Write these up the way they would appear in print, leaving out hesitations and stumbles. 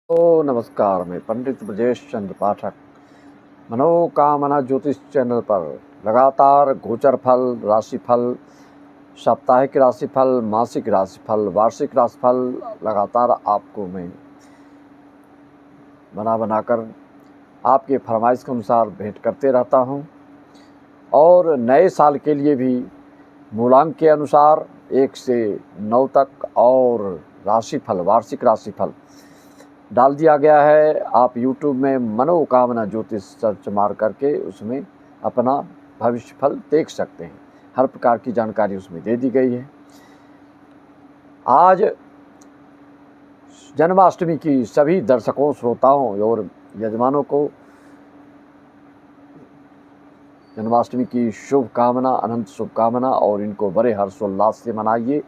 नमस्कार, मैं पंडित ब्रजेश चंद्र पाठक मनोकामना ज्योतिष चैनल पर लगातार गोचर फल, राशिफल, साप्ताहिक राशिफल, मासिक राशिफल, वार्षिक राशिफल लगातार आपको मैं बनाकर आपके फरमाइश के अनुसार भेंट करते रहता हूं। और नए साल के लिए भी मूलांक के अनुसार 1 से 9 तक और राशिफल, वार्षिक राशिफल डाल दिया गया है। आप YouTube में मनोकामना ज्योतिष सर्च मार करके उसमें अपना भविष्य फल देख सकते हैं। हर प्रकार की जानकारी उसमें दे दी गई है। आज जन्माष्टमी की सभी दर्शकों, श्रोताओं और यजमानों को जन्माष्टमी की शुभकामना, अनंत शुभकामना, और इनको बड़े हर्षोल्लास से मनाइए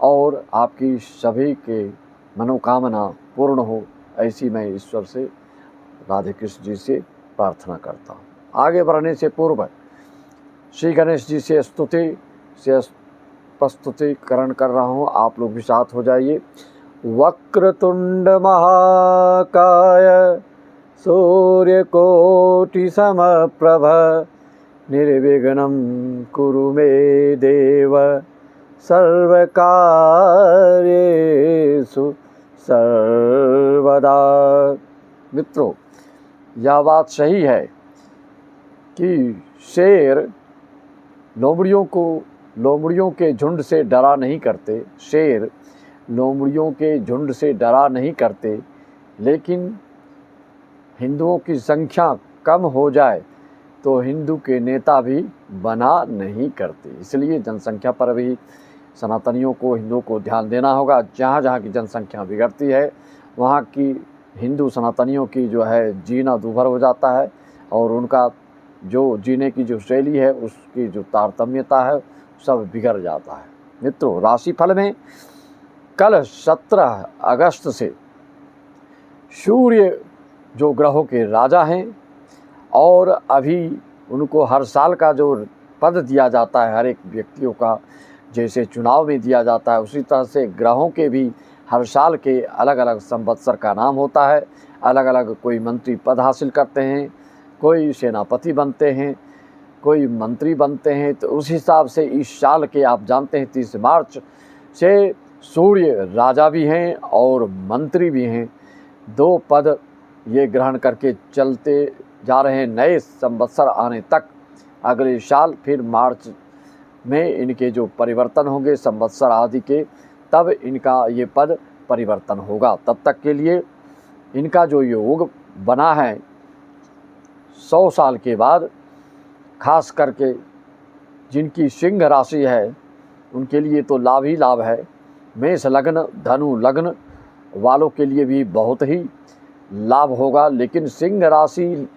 और आपकी सभी के मनोकामना पूर्ण हो, ऐसी मैं ईश्वर से, राधे कृष्ण जी से प्रार्थना करता हूँ। आगे बढ़ने से पूर्व श्री गणेश जी से स्तुति से प्रस्तुतिकरण कर रहा हूँ। आप लोग भी साथ हो जाइए। वक्रतुंड महाकाय सूर्यकोटि समप्रभ निर्विघ्नं कुरु मे देव सर्वकार्येषु सर्वदा। मित्रों, यह बात सही है कि शेर लोमड़ियों के झुंड से डरा नहीं करते। शेर लोमड़ियों के झुंड से डरा नहीं करते, लेकिन हिंदुओं की संख्या कम हो जाए तो हिंदू के नेता भी बना नहीं करते। इसलिए जनसंख्या पर भी सनातनियों को, हिंदुओं को ध्यान देना होगा। जहाँ जहाँ की जनसंख्या बिगड़ती है वहाँ की हिंदू सनातनियों की जो है जीना दूभर हो जाता है, और उनका जो जीने की जो शैली है, उसकी जो तारतम्यता है, सब बिगड़ जाता है। मित्रों, राशिफल में कल 17 अगस्त से सूर्य जो ग्रहों के राजा हैं, और अभी उनको हर साल का जो पद दिया जाता है, हर एक व्यक्तियों का जैसे चुनाव में दिया जाता है, उसी तरह से ग्रहों के भी हर साल के अलग अलग संवत्सर का नाम होता है। अलग अलग कोई मंत्री पद हासिल करते हैं, कोई सेनापति बनते हैं, कोई मंत्री बनते हैं। तो उस हिसाब से इस साल के आप जानते हैं 30 मार्च से सूर्य राजा भी हैं और मंत्री भी हैं। 2 पद ये ग्रहण करके चलते जा रहे हैं नए संवत्सर आने तक। अगले साल फिर मार्च में इनके जो परिवर्तन होंगे संवत्सर आदि के, तब इनका ये पद परिवर्तन होगा। तब तक के लिए इनका जो योग बना है 100 साल के बाद, खास करके जिनकी सिंह राशि है उनके लिए तो लाभ ही लाभ है। मेष लग्न, धनु लग्न वालों के लिए भी बहुत ही लाभ होगा, लेकिन सिंह राशि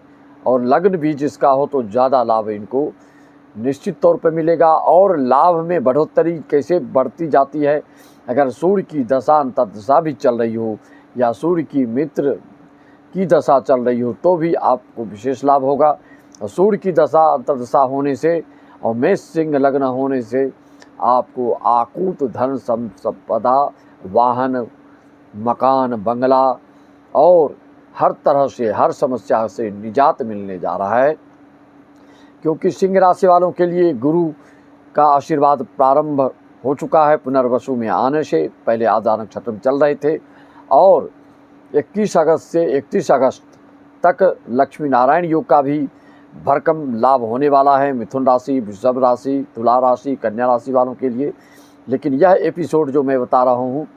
और लग्न भी जिसका हो तो ज़्यादा लाभ इनको निश्चित तौर पर मिलेगा। और लाभ में बढ़ोतरी कैसे बढ़ती जाती है, अगर सूर्य की दशा अंतर्दशा भी चल रही हो या सूर्य की मित्र की दशा चल रही हो तो भी आपको विशेष लाभ होगा। और सूर्य की दशा अंतर्दशा होने से और मेष सिंह लग्न होने से आपको आकूत धन संपदा, वाहन, मकान, बंगला और हर तरह से, हर समस्या से निजात मिलने जा रहा है। क्योंकि सिंह राशि वालों के लिए गुरु का आशीर्वाद प्रारंभ हो चुका है पुनर्वसु में आने से। पहले आधा नक्षत्र में चल रहे थे, और 21 अगस्त से 31 अगस्त तक लक्ष्मी नारायण योग का भी भरकम लाभ होने वाला है मिथुन राशि, वृषभ राशि, तुला राशि, कन्या राशि वालों के लिए। लेकिन यह एपिसोड जो मैं बता रहा हूँ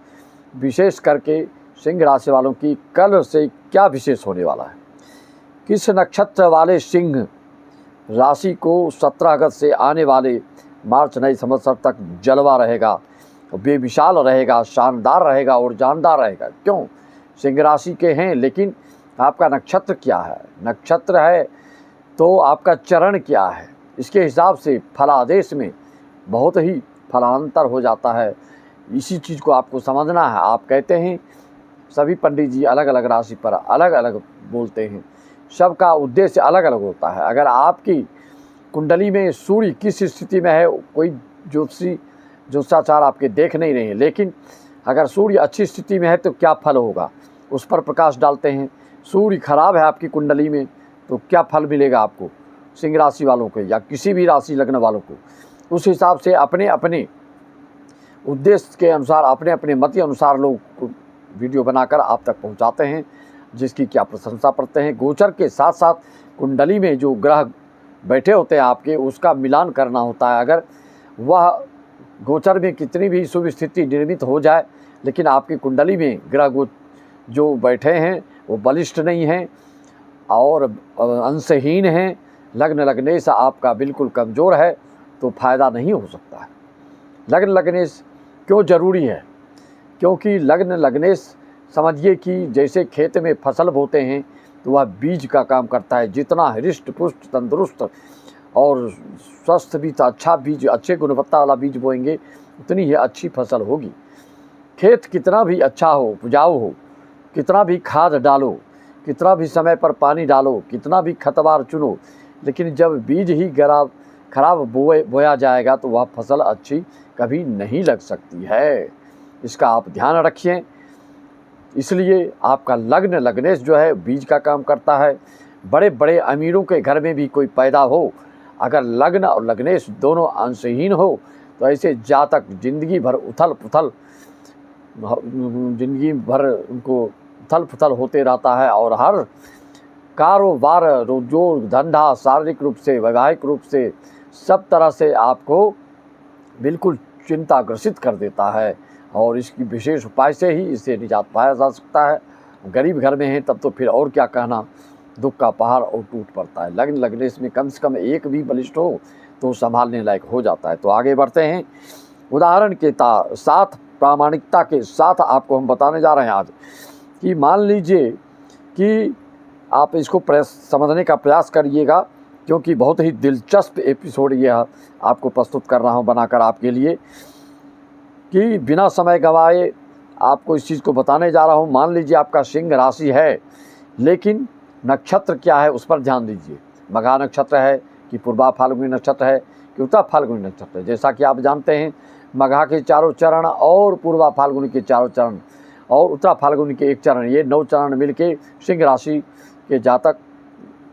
विशेष करके सिंह राशि वालों की कल से क्या विशेष होने वाला है। किस नक्षत्र वाले सिंह राशि को 17 अगस्त से आने वाले मार्च नए संवत्सर तक जलवा रहेगा, बेमिसाल रहेगा, शानदार रहेगा और जानदार रहेगा। क्यों? सिंह राशि के हैं, लेकिन आपका नक्षत्र क्या है, नक्षत्र है तो आपका चरण क्या है, इसके हिसाब से फलादेश में बहुत ही फलांतर हो जाता है। इसी चीज़ को आपको समझना है। आप कहते हैं सभी पंडित जी अलग अलग राशि पर अलग अलग बोलते हैं, सबका उद्देश्य अलग अलग होता है। अगर आपकी कुंडली में सूर्य किस स्थिति में है, कोई ज्योतिषाचार आपके देख नहीं रहे हैं, लेकिन अगर सूर्य अच्छी स्थिति में है तो क्या फल होगा उस पर प्रकाश डालते हैं। सूर्य खराब है आपकी कुंडली में तो क्या फल मिलेगा आपको, सिंह राशि वालों को या किसी भी राशि लग्न वालों को। उस हिसाब से अपने अपने उद्देश्य के अनुसार, अपने अपने मत के अनुसार लोग वीडियो बनाकर आप तक पहुंचाते हैं, जिसकी क्या प्रशंसा करते हैं। गोचर के साथ साथ कुंडली में जो ग्रह बैठे होते हैं आपके, उसका मिलान करना होता है। अगर वह गोचर में कितनी भी शुभ स्थिति निर्मित हो जाए, लेकिन आपकी कुंडली में ग्रह जो बैठे हैं वो बलिष्ठ नहीं हैं और अंशहीन हैं, लग्न लगनेश आपका बिल्कुल कमज़ोर है, तो फायदा नहीं हो सकता है। लग्न लगनेश क्यों ज़रूरी है? क्योंकि लग्न लगनेश समझिए कि जैसे खेत में फसल बोते हैं तो वह बीज का काम करता है। जितना हृष्ट पुष्ट तंदुरुस्त और स्वस्थ बीज, अच्छा बीज, अच्छे गुणवत्ता वाला बीज बोएंगे उतनी ही अच्छी फसल होगी। खेत कितना भी अच्छा हो, उपजाऊ हो, कितना भी खाद डालो, कितना भी समय पर पानी डालो, कितना भी खतवार चुनो, लेकिन जब बीज ही खराब बोया जाएगा तो वह फसल अच्छी कभी नहीं लग सकती है। इसका आप ध्यान रखिए। इसलिए आपका लग्न लगनेश जो है बीज का काम करता है। बड़े बड़े अमीरों के घर में भी कोई पैदा हो, अगर लग्न और लगनेश दोनों अंशहीन हो तो ऐसे जातक जिंदगी भर उनको उथल पुथल होते रहता है और हर कारोबार, रोजगार, धंधा, शारीरिक रूप से, वैवाहिक रूप से, सब तरह से आपको बिल्कुल चिंताग्रसित कर देता है। और इसकी विशेष उपाय से ही इसे निजात पाया जा सकता है। गरीब घर में है तब तो फिर और क्या कहना, दुख का पहाड़ और टूट पड़ता है। लग्न लगनेश में कम से कम एक भी बलिष्ठ हो तो संभालने लायक हो जाता है। तो आगे बढ़ते हैं। उदाहरण के साथ, प्रामाणिकता के साथ आपको हम बताने जा रहे हैं आज कि मान लीजिए कि आप इसको समझने का प्रयास करिएगा, क्योंकि बहुत ही दिलचस्प एपिसोड यह आपको प्रस्तुत कर रहा हूँ बनाकर आपके लिए, कि बिना समय गंवाए आपको इस चीज़ को बताने जा रहा हूँ। मान लीजिए आपका सिंह राशि है, लेकिन नक्षत्र क्या है उस पर ध्यान दीजिए। मघा नक्षत्र है कि पूर्वा फाल्गुनी नक्षत्र है कि उत्तरा फाल्गुनी नक्षत्र है। जैसा कि आप जानते हैं मघा के 4 चरण और पूर्वा फाल्गुनी के 4 चरण और उत्तरा फाल्गुनी के 1 चरण, ये 9 चरण मिलके सिंह राशि के जातक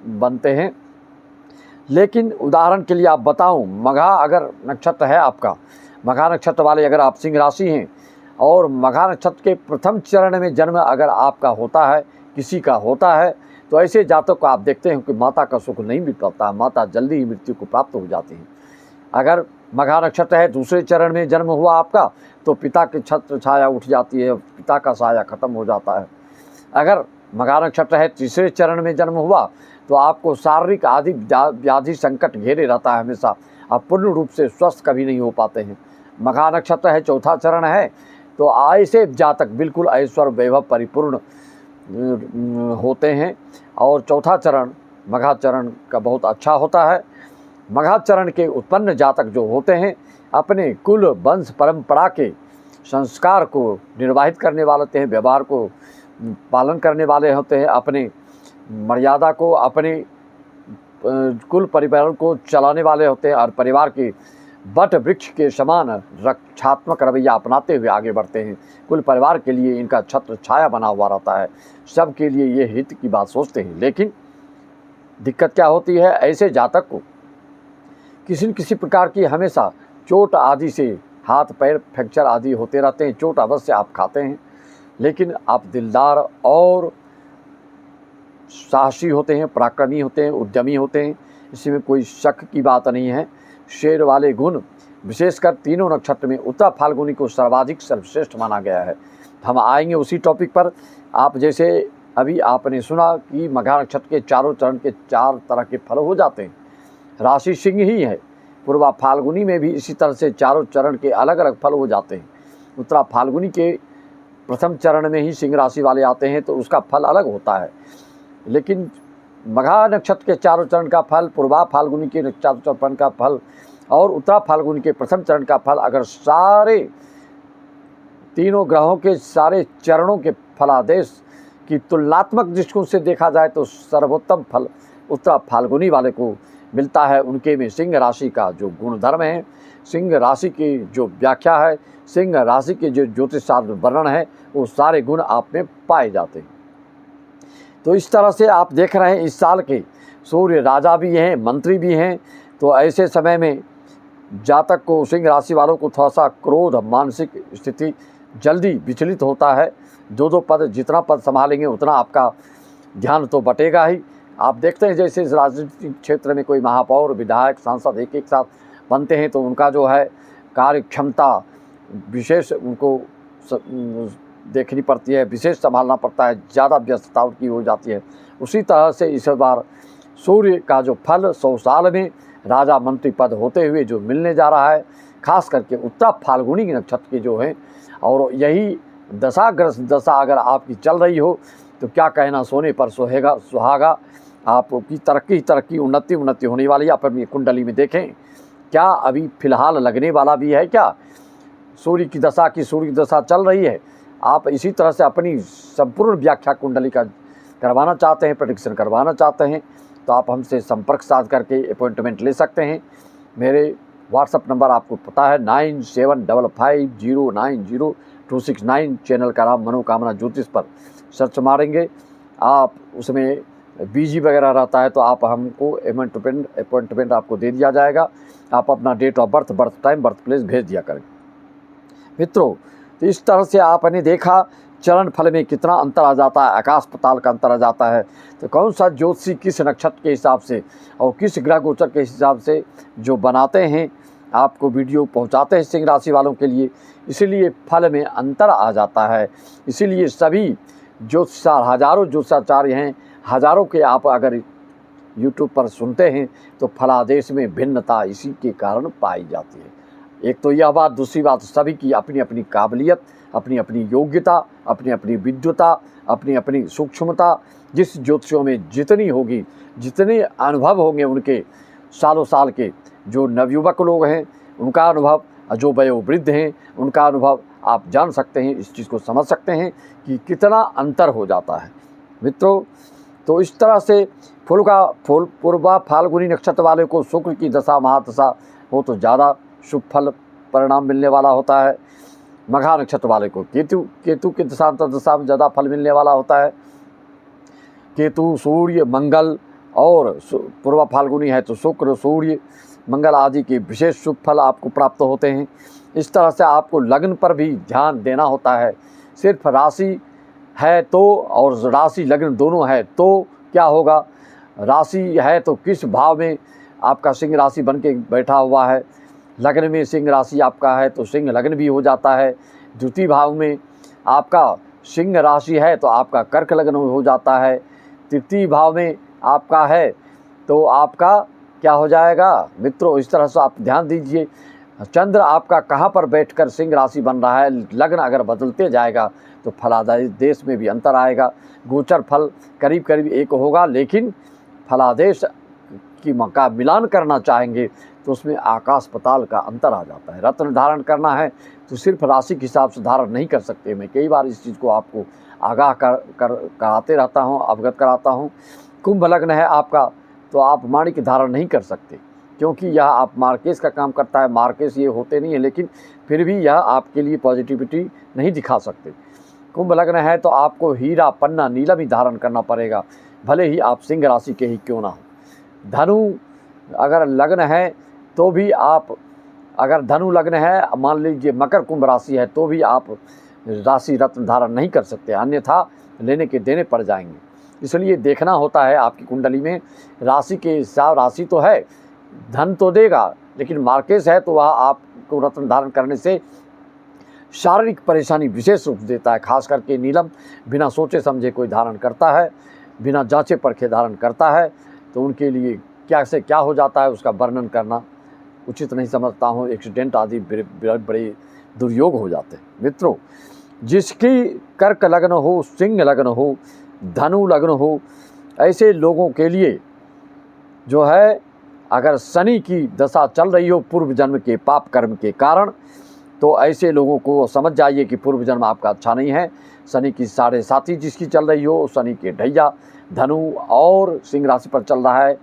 बनते हैं। लेकिन उदाहरण के लिए आप बताऊं, मघा अगर नक्षत्र है आपका, मघा नक्षत्र वाले अगर आप सिंह राशि हैं और मघा नक्षत्र के प्रथम चरण में जन्म अगर आपका होता है, किसी का होता है, तो ऐसे जातक को आप देखते हैं कि माता का सुख नहीं मिल पाता है, माता जल्दी ही मृत्यु को प्राप्त हो जाती है। अगर मघा नक्षत्र है, दूसरे चरण में जन्म हुआ आपका, तो पिता की छत्र छाया उठ जाती है, पिता का साया खत्म हो जाता है। अगर मघा नक्षत्र है, तीसरे चरण में जन्म हुआ, तो आपको शारीरिक आदि व्याधि संकट घेरे रहता है हमेशा, आप पूर्ण रूप से स्वस्थ कभी नहीं हो पाते हैं। मघा नक्षत्र है, चौथा चरण है, तो ऐसे जातक बिल्कुल ऐश्वर्य वैभव परिपूर्ण होते हैं। और चौथा चरण मघा चरण का बहुत अच्छा होता है। मघा चरण के उत्पन्न जातक जो होते हैं अपने कुल वंश परंपरा के संस्कार को निर्वाहित करने वाले होते हैं, व्यवहार को पालन करने वाले होते हैं, अपने मर्यादा को, अपने कुल परिवार को चलाने वाले होते हैं और परिवार के बट वृक्ष के समान रक्षात्मक रवैया अपनाते हुए आगे बढ़ते हैं। कुल परिवार के लिए इनका छत्र छाया बना हुआ रहता है, सबके लिए ये हित की बात सोचते हैं। लेकिन दिक्कत क्या होती है, ऐसे जातक को किसी न किसी प्रकार की हमेशा चोट आदि से हाथ पैर फ्रैक्चर आदि होते रहते हैं। चोट अवश्य आप खाते हैं, लेकिन आप दिलदार और साहसी होते हैं, पराक्रमी होते हैं, उद्यमी होते हैं, इसमें कोई शक की बात नहीं है। शेर वाले गुण विशेषकर तीनों नक्षत्र में उत्तरा फाल्गुनी को सर्वाधिक सर्वश्रेष्ठ माना गया है। हम आएंगे उसी टॉपिक पर। आप जैसे अभी आपने सुना कि मघा नक्षत्र के चारों चरण के 4 तरह के फल हो जाते हैं, राशि सिंह ही है। पूर्वा फाल्गुनी में भी इसी तरह से चारों चरण के अलग अलग फल हो जाते हैं। उत्तरा फाल्गुनी के प्रथम चरण में ही सिंह राशि वाले आते हैं तो उसका फल अलग होता है, लेकिन मघा नक्षत्र के चारों चरण का फल, पूर्वा फाल्गुनी के चारों चरण का फल और उत्तरा फाल्गुनी के प्रथम चरण का फल, अगर सारे तीनों ग्रहों के सारे चरणों के फलादेश की तुलनात्मक दृष्टिकोण से देखा जाए तो सर्वोत्तम फल उत्तरा फाल्गुनी वाले को मिलता है उनके में सिंह राशि का जो गुणधर्म है, सिंह राशि की जो व्याख्या है, सिंह राशि के जो ज्योतिष शास्त्र वर्णन है, वो सारे गुण आप में पाए जाते हैं। तो इस तरह से आप देख रहे हैं इस साल के सूर्य राजा भी हैं, मंत्री भी हैं। तो ऐसे समय में जातक को, सिंह राशि वालों को थोड़ा सा क्रोध, मानसिक स्थिति जल्दी विचलित होता है। दो पद, जितना पद संभालेंगे उतना आपका ध्यान तो बटेगा ही। आप देखते हैं जैसे इस राजनीतिक क्षेत्र में कोई महापौर, विधायक, सांसद एक साथ बनते हैं तो उनका जो है कार्य क्षमता विशेष उनको देखनी पड़ती है, विशेष संभालना पड़ता है, ज़्यादा व्यस्तता उनकी हो जाती है। उसी तरह से इस बार सूर्य का जो फल 100 साल में राजा मंत्री पद होते हुए जो मिलने जा रहा है, खास करके उत्तरा फाल्गुनी नक्षत्र के जो हैं, और यही दशाग्रस्त दशा अगर आपकी चल रही हो तो क्या कहना, सोने पर सुहागा। आपकी तरक्की उन्नति होने वाली है। आप अपनी कुंडली में देखें क्या अभी फ़िलहाल लगने वाला भी है क्या। सूर्य की दशा चल रही है। आप इसी तरह से अपनी संपूर्ण व्याख्या कुंडली का करवाना चाहते हैं, प्रेडिक्शन करवाना चाहते हैं, तो आप हमसे संपर्क साध करके अपॉइंटमेंट ले सकते हैं। मेरे व्हाट्सअप नंबर आपको पता है 9755090269। चैनल का नाम मनोकामना ज्योतिष पर सर्च मारेंगे आप, उसमें बीजी वगैरह रहता है तो आप हमको अपॉइंटमेंट आपको दे दिया जाएगा। आप अपना date of birth, birth time, birth place भेज दिया करें। मित्रों, तो इस तरह से आपने देखा चरण फल में कितना अंतर आ जाता है, आकाश पाताल का अंतर आ जाता है। तो कौन सा ज्योतिषी किस नक्षत्र के हिसाब से और किस ग्रह गोचर के हिसाब से जो बनाते हैं, आपको वीडियो पहुंचाते हैं सिंह राशि वालों के लिए, इसीलिए फल में अंतर आ जाता है। इसीलिए सभी हजारों ज्योतिषाचार्य हैं, हजारों के आप अगर यूट्यूब पर सुनते हैं तो फलादेश में भिन्नता इसी के कारण पाई जाती है। एक तो यह बात, दूसरी बात सभी की अपनी अपनी काबिलियत, अपनी अपनी योग्यता, अपनी अपनी विद्वता, अपनी अपनी सूक्ष्मता, जिस ज्योतिषों में जितनी होगी, जितने अनुभव होंगे उनके सालों साल के, जो नवयुवक लोग हैं उनका अनुभव, जो वयोवृद्ध हैं उनका अनुभव, आप जान सकते हैं, इस चीज़ को समझ सकते हैं कि कितना अंतर हो जाता है। मित्रों, तो इस तरह से पूर्वा फाल्गुनी नक्षत्र वाले को शुक्र की दशा महादशा हो तो ज़्यादा शुभ फल परिणाम मिलने वाला होता है। मघा नक्षत्र वाले को केतु के दशांतर दशा में ज़्यादा फल मिलने वाला होता है। केतु, सूर्य, मंगल और पूर्वा फाल्गुनी है तो शुक्र, सूर्य, मंगल आदि के विशेष शुभ फल आपको प्राप्त होते हैं। इस तरह से आपको लग्न पर भी ध्यान देना होता है। सिर्फ राशि है तो और राशि लग्न दोनों है तो क्या होगा। राशि है तो किस भाव में आपका सिंह राशि बन के बैठा हुआ है, लग्न में सिंह राशि आपका है तो सिंह लग्न भी हो जाता है। द्वितीय भाव में आपका सिंह राशि है तो आपका कर्क लग्न हो जाता है। तृतीय भाव में आपका है तो आपका क्या हो जाएगा। मित्रों, इस तरह से आप ध्यान दीजिए, चंद्र आपका कहाँ पर बैठकर सिंह राशि बन रहा है, लग्न अगर बदलते जाएगा तो फलादेश देश में भी अंतर आएगा। गोचर फल करीब करीब एक होगा, लेकिन फलादेश की का मिलान करना चाहेंगे तो उसमें आकाश पाताल का अंतर आ जाता है। रत्न धारण करना है तो सिर्फ राशि के हिसाब से धारण नहीं कर सकते। मैं कई बार इस चीज़ को आपको आगाह कराते रहता हूँ, अवगत कराता हूँ। कुंभ लग्न है आपका तो आप माणिक धारण नहीं कर सकते, क्योंकि यह आप मार्केस का काम करता है। मार्केस ये होते नहीं है, लेकिन फिर भी यह आपके लिए पॉजिटिविटी नहीं दिखा सकते। कुंभ लग्न है तो आपको हीरा, पन्ना, नीलम ही धारण करना पड़ेगा, भले ही आप सिंह राशि के ही क्यों ना हो। धनु अगर लग्न है तो भी आप, अगर धनु लग्न है, मान लीजिए मकर कुंभ राशि है तो भी आप राशि रत्न धारण नहीं कर सकते, अन्यथा लेने के देने पड़ जाएंगे। इसलिए देखना होता है आपकी कुंडली में राशि के हिसाब। राशि तो है, धन तो देगा, लेकिन मार्केस है तो वह आपको रत्न धारण करने से शारीरिक परेशानी विशेष रूप देता है। खास करके नीलम बिना सोचे समझे कोई धारण करता है, बिना जांचे परखे धारण करता है, तो उनके लिए क्या से क्या हो जाता है उसका वर्णन करना उचित नहीं समझता हूँ। एक्सीडेंट आदि बड़े दुर्योग हो जाते हैं। मित्रों, जिसकी कर्क लग्न हो, सिंह लग्न हो, धनु लग्न हो, ऐसे लोगों के लिए जो है, अगर शनि की दशा चल रही हो पूर्व जन्म के पाप कर्म के कारण, तो ऐसे लोगों को समझ जाइए कि पूर्व जन्म आपका अच्छा नहीं है। शनि की 7.5 जिसकी चल रही हो, शनि के ढैया धनु और सिंह राशि पर चल रहा है,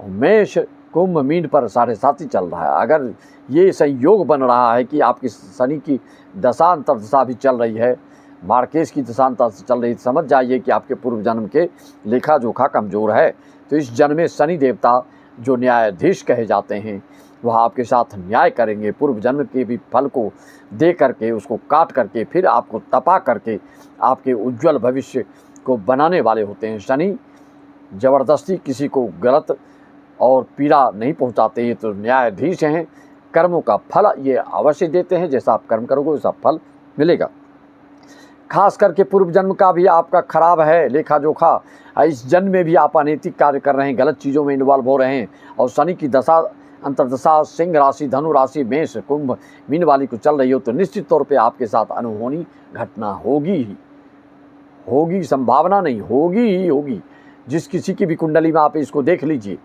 और मेष कुंभ मीन पर 7.5 चल रहा है। अगर ये संयोग बन रहा है कि आपकी शनि की दशा अंतर्दशा भी चल रही है, मार्केश की दशा अंतर्दशा चल रही है, समझ जाइए कि आपके पूर्व जन्म के लेखा जोखा कमज़ोर है। तो इस जन्म में शनि देवता जो न्यायाधीश कहे जाते हैं वह आपके साथ न्याय करेंगे। पूर्व जन्म के भी फल को दे करके, उसको काट करके, फिर आपको तपा करके आपके उज्जवल भविष्य को बनाने वाले होते हैं। शनि ज़बरदस्ती किसी को गलत और पीड़ा नहीं पहुंचाते हैं, तो न्यायाधीश हैं। कर्मों का फल ये अवश्य देते हैं, जैसा आप कर्म करोगे वैसा फल मिलेगा। खास करके पूर्व जन्म का भी आपका खराब है लेखा जोखा। इस जन्म में भी आप अनैतिक कार्य कर रहे हैं, गलत चीज़ों में इन्वॉल्व हो रहे हैं। और शनि की दशा अंतर्दशा सिंह राशि, धनु राशि, मेष कुंभ मीन वाली को चल रही हो, तो निश्चित तौर पे आपके साथ अनहोनी घटना होगी ही होगी, संभावना नहीं, होगी ही होगी। जिस किसी की भी कुंडली में आप इसको देख लीजिए,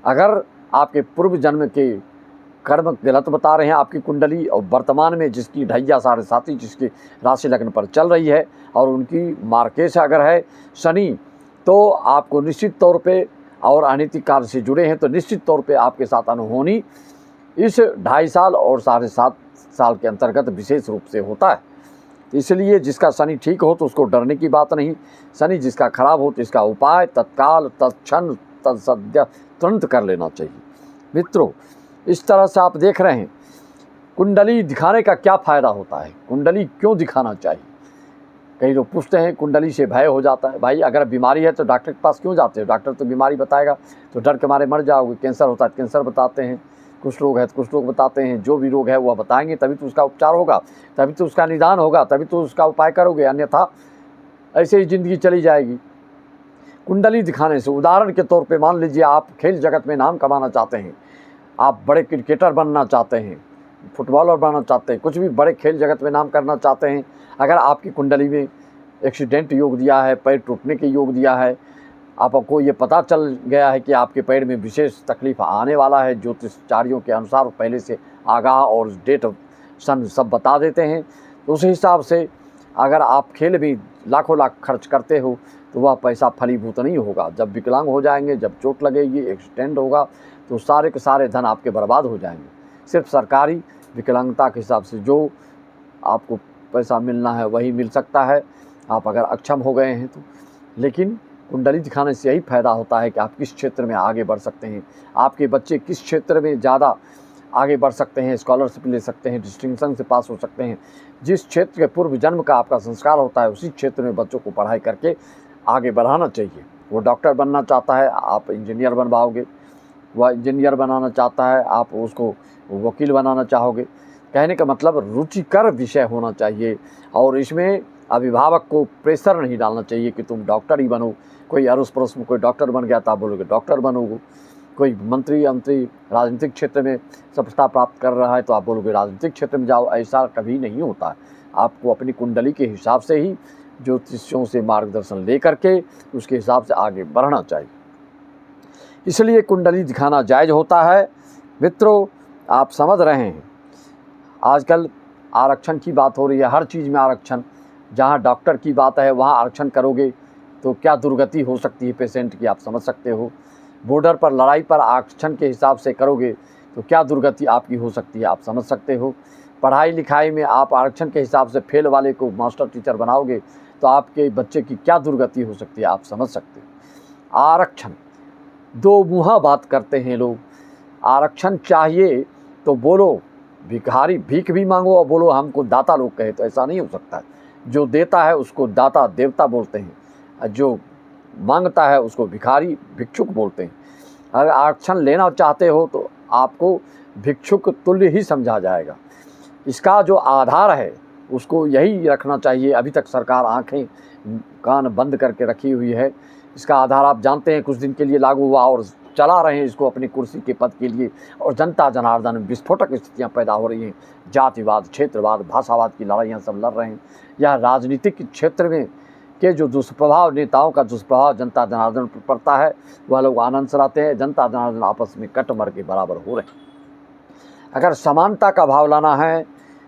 अगर आपके पूर्व जन्म के कर्म गलत बता रहे हैं आपकी कुंडली, और वर्तमान में जिसकी ढैया 7.5 जिसके राशि लग्न पर चल रही है और उनकी मार्केश अगर है शनि, तो आपको निश्चित तौर पे, और अनैतिक कार्य से जुड़े हैं तो निश्चित तौर पे आपके साथ अनहोनी इस 2.5 साल और 7.5 साल के अंतर्गत विशेष रूप से होता है। इसलिए जिसका शनि ठीक हो तो उसको डरने की बात नहीं, शनि जिसका खराब हो तो इसका उपाय तत्काल, तत्क्षण, तत्सद्य तुरंत कर लेना चाहिए। मित्रों, इस तरह से आप देख रहे हैं कुंडली दिखाने का क्या फ़ायदा होता है, कुंडली क्यों दिखाना चाहिए। कई लोग पूछते हैं कुंडली से भय हो जाता है। भाई अगर बीमारी है तो डॉक्टर के पास क्यों जाते हो, डॉक्टर तो बीमारी बताएगा तो डर के मारे मर जाओगे। कैंसर होता है कैंसर बताते हैं, कुछ रोग है तो कुछ लोग बताते हैं, जो भी रोग है वह बताएंगे, तभी तो उसका उपचार होगा, तभी तो उसका निदान होगा, तभी तो उसका उपाय करोगे, अन्यथा ऐसे ही ज़िंदगी चली जाएगी। कुंडली दिखाने से, उदाहरण के तौर पे मान लीजिए आप खेल जगत में नाम कमाना चाहते हैं, आप बड़े क्रिकेटर बनना चाहते हैं, फुटबॉलर बनना चाहते हैं, कुछ भी बड़े खेल जगत में नाम करना चाहते हैं, अगर आपकी कुंडली में एक्सीडेंट योग दिया है, पैर टूटने के योग दिया है, आपको ये पता चल गया है कि आपके पैर में विशेष तकलीफ आने वाला है, ज्योतिषचार्यों के अनुसार पहले से आगाह और डेट सन सब बता देते हैं, तो उस हिसाब से अगर आप खेल भी लाखों लाख खर्च करते हो तो वह पैसा फलीभूत नहीं होगा। जब विकलांग हो जाएंगे, जब चोट लगेगी, एक्सीडेंट होगा, तो सारे के सारे धन आपके बर्बाद हो जाएंगे। सिर्फ सरकारी विकलांगता के हिसाब से जो आपको पैसा मिलना है वही मिल सकता है, आप अगर अक्षम हो गए हैं तो। लेकिन कुंडली दिखाने से यही फ़ायदा होता है कि आप किस क्षेत्र में आगे बढ़ सकते हैं, आपके बच्चे किस क्षेत्र में ज़्यादा आगे बढ़ सकते हैं, स्कॉलरशिप ले सकते हैं, डिस्टिंक्शन से पास हो सकते हैं। जिस क्षेत्र के पूर्व जन्म का आपका संस्कार होता है उसी क्षेत्र में बच्चों को पढ़ाई करके आगे बढ़ाना चाहिए। वो डॉक्टर बनना चाहता है, आप इंजीनियर बनवाओगे, वह इंजीनियर बनाना चाहता है, आप उसको वकील बनाना चाहोगे। कहने का मतलब रुचिकर विषय होना चाहिए, और इसमें अभिभावक को प्रेशर नहीं डालना चाहिए कि तुम डॉक्टर ही बनो। कोई अड़ोस पड़ोस में कोई डॉक्टर बन गया तो आप बोलोगे डॉक्टर बनोगे, कोई मंत्री राजनीतिक क्षेत्र में सफलता प्राप्त कर रहा है तो आप बोलोगे राजनीतिक क्षेत्र में जाओ। ऐसा कभी नहीं होता है। आपको अपनी कुंडली के हिसाब से ही ज्योतिषियों से मार्गदर्शन ले करके उसके हिसाब से आगे बढ़ना चाहिए, इसलिए कुंडली दिखाना जायज़ होता है। मित्रों, आप समझ रहे हैं आजकल आरक्षण की बात हो रही है, हर चीज़ में आरक्षण। जहाँ डॉक्टर की बात है वहाँ आरक्षण करोगे तो क्या दुर्गति हो सकती है पेशेंट की, आप समझ सकते हो। बॉर्डर पर लड़ाई पर आरक्षण के हिसाब से करोगे तो क्या दुर्गति आपकी हो सकती है, आप समझ सकते हो। पढ़ाई लिखाई में आप आरक्षण के हिसाब से फेल वाले को मास्टर टीचर बनाओगे तो आपके बच्चे की क्या दुर्गति हो सकती है, आप समझ सकते हो। आरक्षण, दो मुँहा बात करते हैं लोग। आरक्षण चाहिए तो बोलो भिखारी, भीख भी मांगो और बोलो हमको दाता लोग कहे, तो ऐसा नहीं हो सकता है। जो देता है उसको दाता देवता बोलते हैं, जो मांगता है उसको भिखारी भिक्षुक बोलते हैं। अगर आरक्षण लेना चाहते हो तो आपको भिक्षुक तुल्य ही समझा जाएगा। इसका जो आधार है उसको यही रखना चाहिए। अभी तक सरकार आंखें कान बंद करके रखी हुई है। इसका आधार आप जानते हैं कुछ दिन के लिए लागू हुआ और चला रहे हैं इसको अपनी कुर्सी के पद के लिए, और जनता जनार्दन विस्फोटक स्थितियां पैदा हो रही हैं। जातिवाद, क्षेत्रवाद, भाषावाद की लड़ाइयाँ सब लड़ रहे हैं। यह राजनीतिक क्षेत्र में के जो दुष्प्रभाव, नेताओं का दुष्प्रभाव जनता जनार्दन पर पड़ता है, वह लोग आनंद सराहते हैं। जनता जनार्दन आपस में कटमर के बराबर हो रहे हैं। अगर समानता का भाव लाना है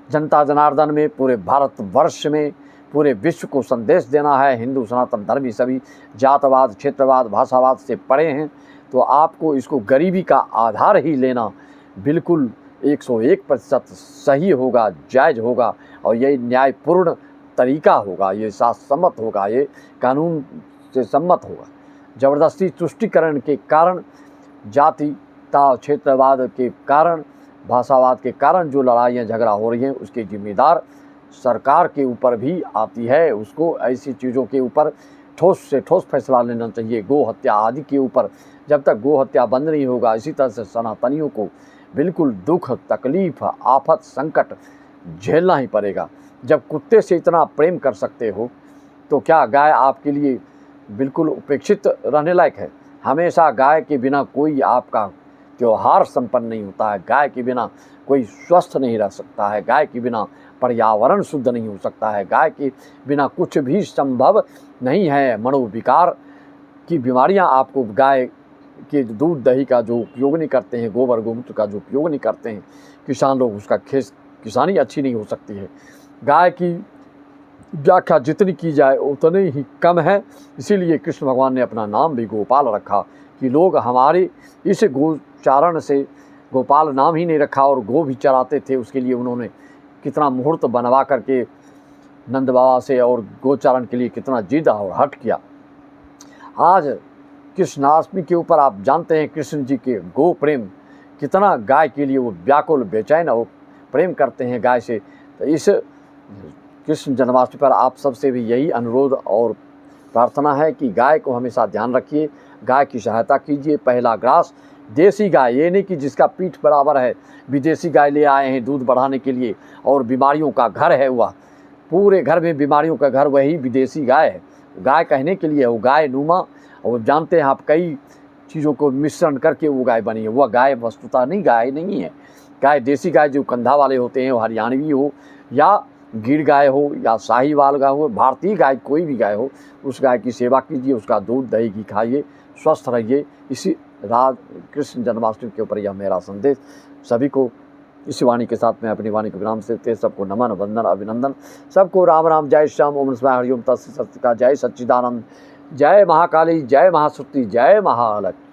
जनता जनार्दन में, पूरे भारतवर्ष में पूरे विश्व को संदेश देना है। हिंदू सनातन धर्मी सभी जातवाद, क्षेत्रवाद, भाषावाद से परे हैं, तो आपको इसको गरीबी का आधार ही लेना बिल्कुल 101% सही होगा, जायज़ होगा, और यही न्यायपूर्ण तरीका होगा, ये शास्त्रसम्मत होगा, ये कानून से सम्मत होगा। ज़बरदस्ती तुष्टिकरण के कारण, जातिता क्षेत्रवाद के कारण, भाषावाद के कारण जो लड़ाइयाँ झगड़ा हो रही हैं, उसके जिम्मेदार सरकार के ऊपर भी आती है। उसको ऐसी चीज़ों के ऊपर ठोस से ठोस फैसला लेना चाहिए। गो हत्या आदि के ऊपर जब तक गो हत्या बंद नहीं होगा, इसी तरह से सनातनियों को बिल्कुल दुख, तकलीफ़, आफत, संकट झेलना ही पड़ेगा। जब कुत्ते से इतना प्रेम कर सकते हो, तो क्या गाय आपके लिए बिल्कुल उपेक्षित रहने लायक है? हमेशा गाय के बिना कोई आपका त्यौहार संपन्न नहीं होता है। गाय के बिना कोई स्वस्थ नहीं रह सकता है। गाय के बिना पर्यावरण शुद्ध नहीं हो सकता है। गाय के बिना कुछ भी संभव नहीं है। मनोविकार की बीमारियां आपको गाय के दूध दही का जो उपयोग नहीं करते हैं, गोबर गोमूत्र का जो उपयोग नहीं करते हैं किसान लोग, उसका किसानी अच्छी नहीं हो सकती है। गाय की व्याख्या जितनी की जाए उतनी ही कम है। इसीलिए कृष्ण भगवान ने अपना नाम भी गोपाल रखा कि लोग हमारे इस गोचारण से, गोपाल नाम ही नहीं रखा और गो भी चराते थे, उसके लिए उन्होंने कितना मुहूर्त बनवा करके नंद बाबा से और गोचारण के लिए कितना जिद और हट किया। आज कृष्णाष्टमी के ऊपर आप जानते हैं कृष्ण जी के गो प्रेम कितना, गाय के लिए वो व्याकुल बेचैन और प्रेम करते हैं गाय से। तो इस कृष्ण जन्माष्टमी पर आप सबसे भी यही अनुरोध और प्रार्थना है कि गाय को हमेशा ध्यान रखिए, गाय की सहायता कीजिए। पहला ग्रास देसी गाय, ये नहीं कि जिसका पीठ बराबर है, विदेशी गाय ले आए हैं दूध बढ़ाने के लिए और बीमारियों का घर है वह, पूरे घर में बीमारियों का घर वही विदेशी गाय है। गाय कहने के लिए वो गाय नुमा, और जानते हैं आप कई चीज़ों को मिश्रण करके वो गाय बनी है। वह गाय वस्तुतः नहीं, गाय नहीं है। गाय देसी गाय जो कंधा वाले होते हैं, वो हरियाणवी हो या गिर गाय हो या साहीवाल गाय हो, भारतीय गाय कोई भी गाय हो, उस गाय की सेवा कीजिए, उसका दूध दही घी खाइए, स्वस्थ रहिए। इसी रात कृष्ण जन्माष्टमी के ऊपर यह मेरा संदेश सभी को इसी वाणी के साथ में अपनी वाणी को विराम से देते सबको नमन, वंदन, अभिनंदन। सबको राम राम, जय श्याम, ओम शिवाय, हरिओम तत्सत। सत्य का जय सच्चिदानंद, जय महाकाली, जय महाशक्ति, जय महालक्ष्मी।